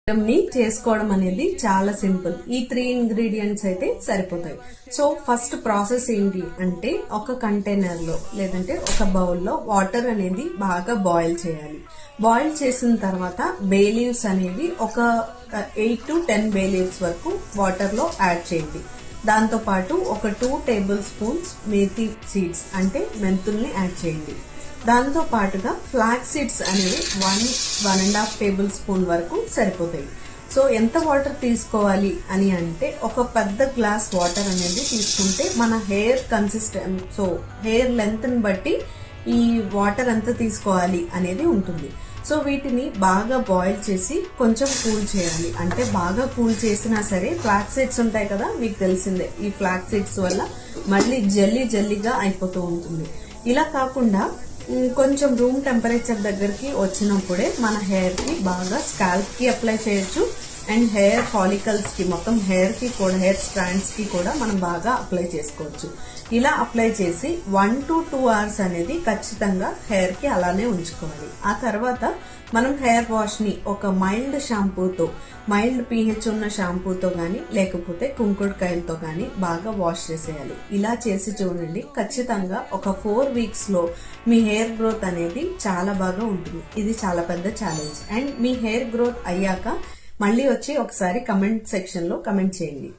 ని చేసుకోవడం అనేది చాలా సింపుల్. ఈ 3 ఇంగ్రీడియంట్స్ అయితే సరిపోతాయి. సో ఫస్ట్ ప్రాసెస్ ఏంటి అంటే ఒక కంటైనర్ లో లేదంటే ఒక బౌల్లో వాటర్ అనేది బాగా బాయిల్ చేయాలి. బాయిల్ చేసిన తర్వాత బే లీవ్స్ అనేది ఒక 8 to 10 బే లీవ్స్ వరకు వాటర్ లో యాడ్ చేయండి. దాంతో పాటు ఒక 2 టేబుల్ స్పూన్స్ మేథీ సీడ్స్ అంటే మెంతుల్ని యాడ్ చేయండి. దాంతో పాటుగా ఫ్లాక్స్ సీడ్స్ అనేవి 1.5 టేబుల్ స్పూన్ వరకు సరిపోతాయి. సో ఎంత వాటర్ తీసుకోవాలి అని అంటే ఒక పెద్ద గ్లాస్ వాటర్ అనేది తీసుకుంటే మన హెయిర్ హెయిర్ లెంత్ ని బట్టి ఈ వాటర్ ఎంత తీసుకోవాలి అనేది ఉంటుంది. సో వీటిని బాగా బాయిల్ చేసి కొంచెం కూల్ చేయాలి. అంటే బాగా కూల్ చేసినా సరే ఫ్లాక్స్ సీడ్స్ ఉంటాయి కదా, మీకు తెలిసిందే. ఈ ఫ్లాక్స్ సీడ్స్ వల్ల మళ్ళీ జల్లీగా అయిపోతూ ఉంటుంది. ఇలా కాకుండా కొంచెం రూమ్ టెంపరేచర్ దగ్గరికి వచ్చినప్పుడే మన హెయిర్ కి బాగా స్కాల్ప్ కి అప్లై చేయొచ్చు. అండ్ హెయిర్ ఫాలికల్స్ కి మొత్తం హెయిర్ కి కూడా, హెయిర్ స్ట్రాండ్స్ కి కూడా మనం బాగా అప్లై చేసుకోవచ్చు. ఇలా అప్లై చేసి 1 to 2 hours అనేది ఖచ్చితంగా హెయిర్ కి అలానే ఉంచుకోవాలి. ఆ తర్వాత మనం హెయిర్ వాష్ ని ఒక మైల్డ్ షాంపూతో, మైల్డ్ pH ఉన్న షాంపూతో గానీ లేకపోతే కుంకుడుకాయలతో గానీ బాగా వాష్ చేసేయాలి. ఇలా చేసి చూడండి, ఖచ్చితంగా ఒక 4 weeks లో మీ హెయిర్ గ్రోత్ అనేది చాలా బాగా ఉంటుంది. ఇది చాలా పెద్ద challenge. And me hair growth అయ్యాక మళ్ళీ వచ్చి ఒకసారి కమెంట్ సెక్షన్ లో కమెంట్ చేయండి.